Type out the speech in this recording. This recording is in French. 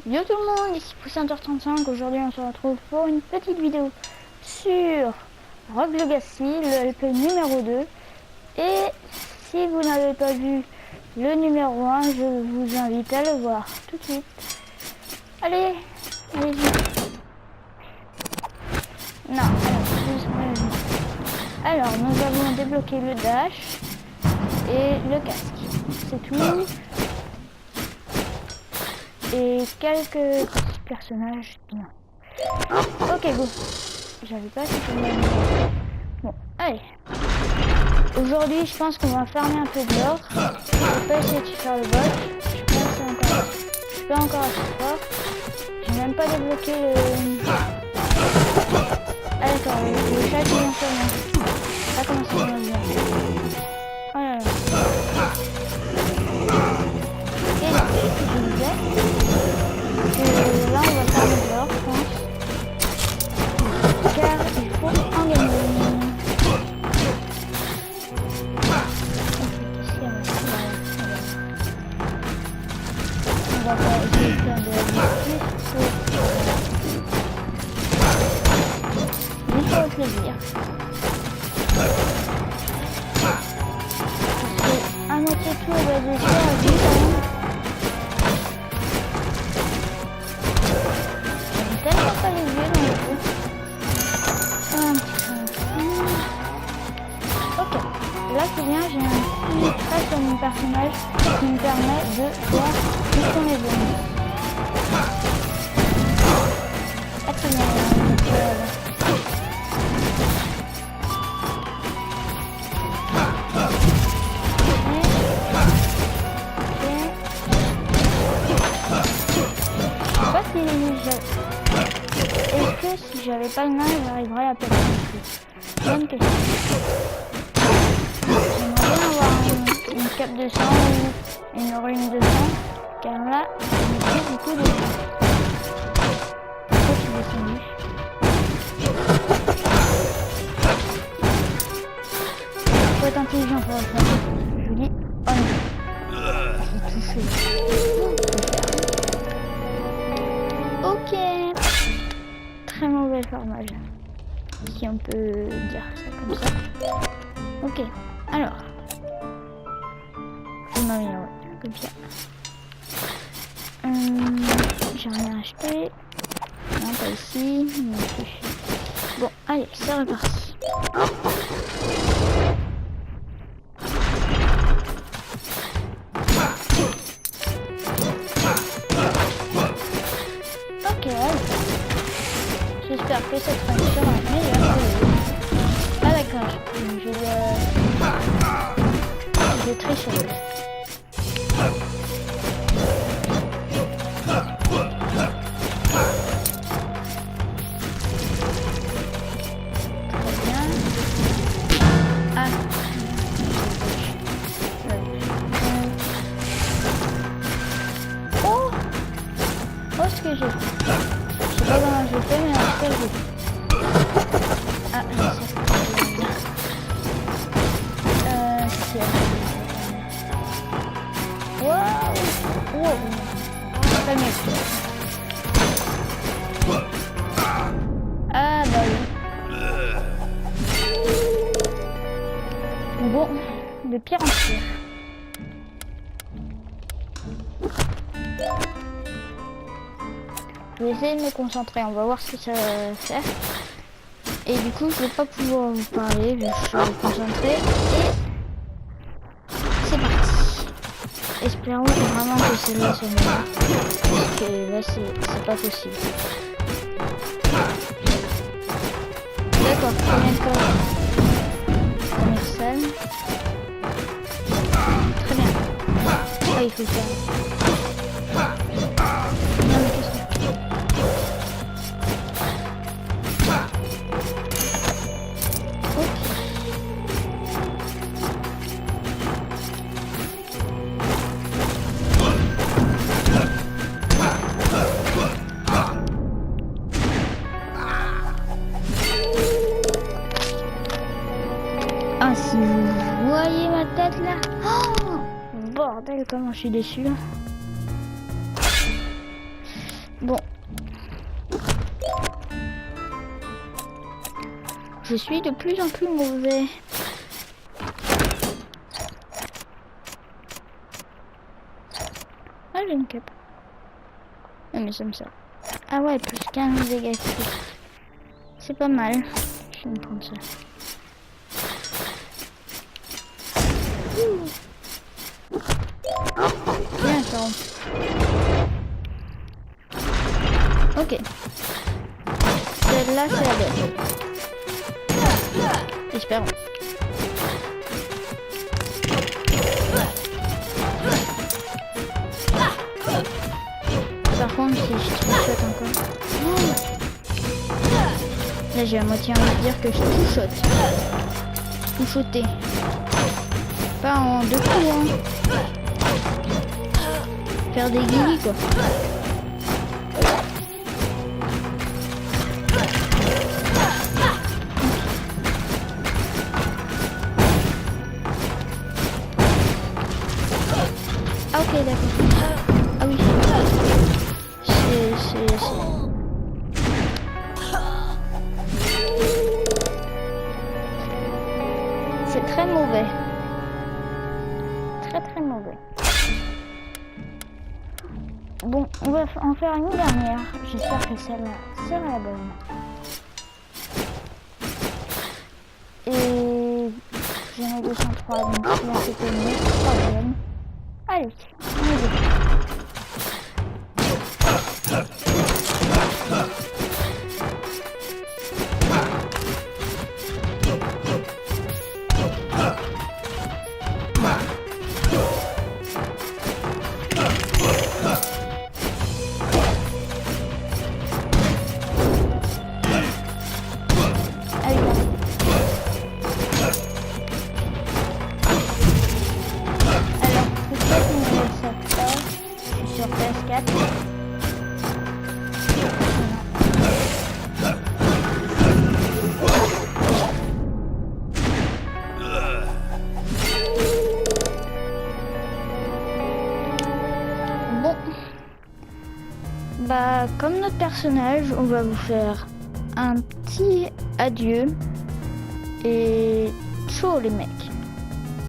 Yo tout le monde, ici Poussin35. Aujourd'hui on se retrouve pour une petite vidéo sur Rogue Legacy, le LP numéro 2. Et si vous n'avez pas vu le numéro 1, je vous invite à le voir tout de suite. Allez, allez-y. Non, alors nous avons débloqué le dash et le casque. C'est tout. Et quelques personnages. Non. Ok, go. J'avais pas cette même. Bon, allez. Aujourd'hui, je pense qu'on va farmer un peu de l'or. Je vais pas essayer de faire le bot. Je suis pas encore assez fort. J'ai même pas débloqué le. Ah d'accord, le chat qui vient sur moi. Ça commence à bien dire. Oh là là. Et là, je vous disais. Là on va faire de l'or, je pense. Car il faut en gagner. On va pas essayer de faire de l'objectif. Juste pour le plaisir. Parce que à moitié tout on va dessus à 10 quand même. Tellement pas les yeux dans le coup. Un petit peu. Ok. Là c'est bien, j'ai un petit trait sur mon personnage qui me permet de voir où sont les ennemis. Ah c'est bien. Est-ce que si j'avais pas le nain, j'arriverais à péter plus? Bonne question. J'aimerais bien avoir une cape de sang ou une rune de sang, car là, j'ai beaucoup de sang. Pourquoi tu veux descendu? Faut être intelligent pour le faire. Je vous dis, oh non. C'est tout fait. Ok. Très mauvais formage, si on peut dire ça comme ça. Ok, alors je vais m'améliorer comme ça. J'ai rien acheté. Non, pas ici. Non plus. Bon, allez, c'est reparti. Ok, allez. J'espère que cette fois sera meilleure. Ah d'accord, je vais tricher. Très bien. Ah. Oh. Oh ce que j'ai. Je sais pas comment je fais, mais en tout cas j'ai. Ah, je sais. Waouh! Wow! Pas mieux. Ah bah oui. Bon, de pire en pire. Je vais essayer de me concentrer, on va voir ce que ça va faire. Et du coup, je vais pas pouvoir vous parler, je vais me concentrer. Et c'est parti. Espérons vraiment que celle-là soit meilleure. Parce que là, c'est pas possible. D'accord, combien de corps? Première salle. Très bien. Ah, il faut le faire. Non, mais qu'est-ce que... Ah, si vous voyez ma tête là. Oh, bordel, comment je suis déçu là. Bon. Je suis de plus en plus mauvais. Ah, j'ai une cape. Ah, mais ça me sert. Ah ouais, plus 15 dégâts. C'est pas mal. Je vais me prendre ça. Bien, ça. Ok. Celle-là, c'est la bonne. Espérons. Par contre, si je touchote encore. Là, j'ai à moitié envie de dire que je touchote. Touchoter. Pas en deux coups, hein. Faire des guillis, quoi. Ah, ok, d'accord. Ah oui. C'est très mauvais. Très mauvais. Bon, on va en faire une dernière. J'espère que celle-là sera la bonne. Et j'en ai 203, donc là c'était une troisième. Allez, on y va. Bah, comme notre personnage, on va vous faire un petit adieu et ciao les mecs.